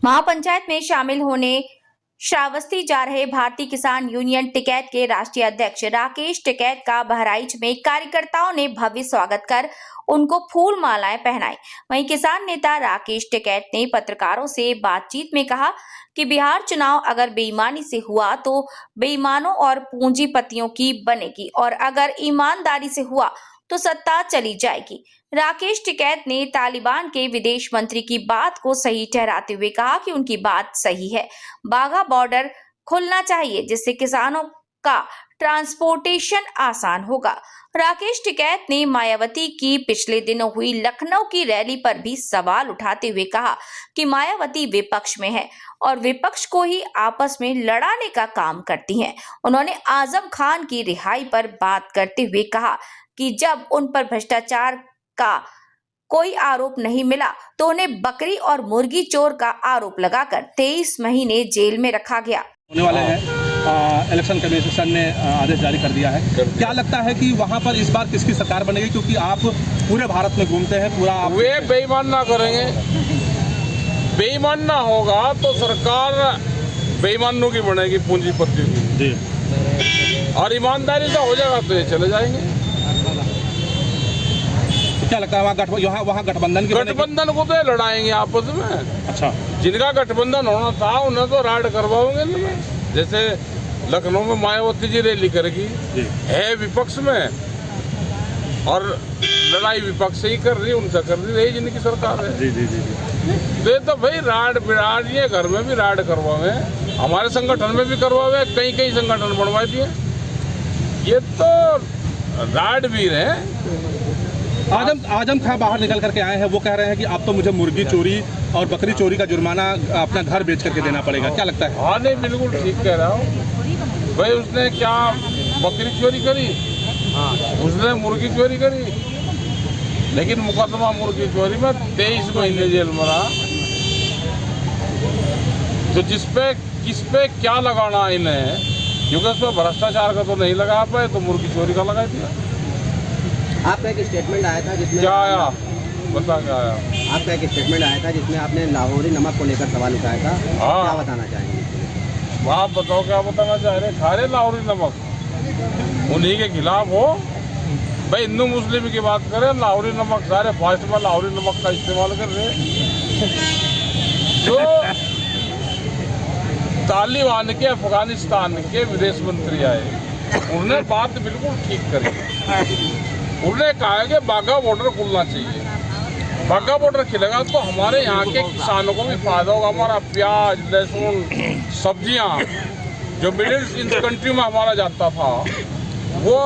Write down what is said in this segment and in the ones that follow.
महापंचायत में शामिल होने श्रावस्ती जा रहे भारतीय किसान यूनियन टिकैत के राष्ट्रीय अध्यक्ष राकेश टिकैत का बहराइच में कार्यकर्ताओं ने भव्य स्वागत कर उनको फूल मालाएं पहनाई। वहीं किसान नेता राकेश टिकैत ने पत्रकारों से बातचीत में कहा कि बिहार चुनाव अगर बेईमानी से हुआ तो बेईमानों और पूंजीपतियों की बनेगी और अगर ईमानदारी से हुआ तो सत्ता चली जाएगी। राकेश टिकैत ने तालिबान के विदेश मंत्री की बात को सही ठहराते हुए कहा कि उनकी बात सही है, बाघा बॉर्डर खुलना चाहिए जिससे किसानों का ट्रांसपोर्टेशन आसान होगा। राकेश टिकैत ने मायावती की पिछले दिनों हुई लखनऊ की रैली पर भी सवाल उठाते हुए कहा कि मायावती विपक्ष में है और विपक्ष को ही आपस में लड़ाने का काम करती हैं। उन्होंने आजम खान की रिहाई पर बात करते हुए कहा कि जब उन पर भ्रष्टाचार का कोई आरोप नहीं मिला तो उन्हें बकरी और मुर्गी चोर का आरोप लगाकर 23 महीने जेल में रखा गया। होने वाले हैं, इलेक्शन कमीशन ने आदेश जारी कर दिया है। क्या लगता है कि वहां पर इस बार किसकी सरकार बनेगी, क्योंकि आप पूरे भारत में घूमते हैं, पूरा वे बेईमान ना करेंगे, बेईमान ना होगा तो सरकार बेईमानों की बनेगी, पूंजीपतियों की जी। और ईमानदारी से हो जाएगा तो ये चले जाएंगे। क्या लगता है वहाँ गठबंधन को तो लड़ाएंगे आपस में। अच्छा, जिनका गठबंधन होना था उन्हें तो राइड करवाओगे ना। जैसे लखनऊ में मायावती जी रैली करेगी, है विपक्ष में और लड़ाई विपक्ष से ही कर रही, उनसे कर रही जिनकी सरकार है। जी जी जी। तो भाई राइड बिराड ये घर में भी राइड करवावे, हमारे संगठन में भी करवावे, कई संगठन बनवा दिए। ये तो राइड वीर है। आजम खान बाहर निकल करके आए हैं, वो कह रहे हैं कि अब तो मुझे मुर्गी चोरी और बकरी चोरी का जुर्माना अपना घर बेच करके देना पड़ेगा। क्या लगता है? हाँ नहीं, बिल्कुल ठीक कह रहा हूँ। भाई उसने क्या बकरी चोरी करी, उसने मुर्गी चोरी करी, लेकिन मुकदमा मुर्गी चोरी में 23 महीने जेल में रहा। तो किस पे क्या लगाना इन्हें, क्योंकि उसमें भ्रष्टाचार का तो नहीं लगा पाए तो मुर्गी चोरी का लगा दिया। आपका एक स्टेटमेंट आया था जिसमें क्या आया बता क्या आया? आपका एक स्टेटमेंट आया था जिसमें आपने लाहौरी नमक को लेकर सवाल उठाया था। क्या बताना चाहेंगे? आप बताओ क्या बताना चाह रहे? खा रहे लाहौरी नमक, उन्हीं के खिलाफ हो। भाई हिंदू मुस्लिम की बात करें, लाहौरी नमक सारे फास्ट में लाहौरी नमक का इस्तेमाल कर रहे हैं। जो तालिबान के अफगानिस्तान के विदेश मंत्री आए, उन्होंने बात बिल्कुल ठीक करी। उन्होंने कहा है कि बाघा बॉर्डर खुलना चाहिए। बाघा बॉर्डर खुलेगा तो हमारे यहाँ के किसानों को भी फायदा होगा। हमारा प्याज, लहसुन, सब्जियाँ जो मिडिल ईस्ट कंट्री में हमारा जाता था, वो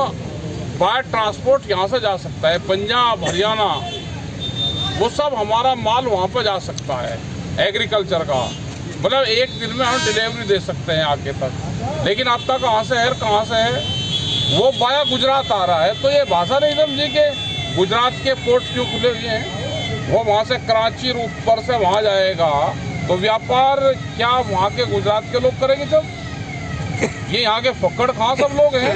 बाय ट्रांसपोर्ट यहाँ से जा सकता है। पंजाब, हरियाणा, वो सब हमारा माल वहाँ पर जा सकता है। एग्रीकल्चर का मतलब एक दिन में हम डिलीवरी दे सकते हैं आगे तक। लेकिन आपका कहाँ से है, कहाँ से है, वो बाया गुजरात आ रहा है। तो ये भाषा नहीं समझी कि गुजरात के पोर्ट क्यों खुले हुए हैं। वो वहाँ से कराची रूट पर से वहाँ जाएगा तो व्यापार क्या वहाँ के गुजरात के लोग करेंगे? जब ये यहाँ के फक्कड़ खां सब लोग हैं,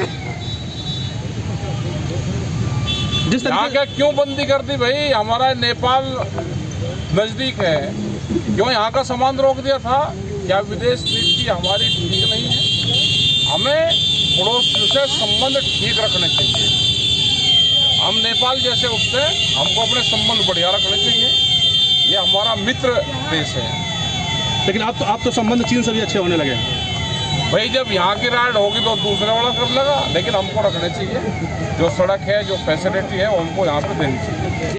यहाँ के क्यों बंदी कर दी? भाई हमारा नेपाल नजदीक है, क्यों यहाँ का सामान रोक दिया था? क्या विदेश नीति हमारी ठीक नहीं है? हमें पड़ोसियों से संबंध ठीक रखने चाहिए। हम नेपाल जैसे उससे हमको अपने संबंध बढ़िया रखने चाहिए। ये हमारा मित्र देश है। लेकिन आप तो संबंध चीन से भी अच्छे होने लगे। भाई जब यहाँ की राइड होगी तो दूसरे वाला कर लेगा, लेकिन हमको रखने चाहिए। जो सड़क है, जो फैसिलिटी है, उनको यहाँ पे देनी चाहिए।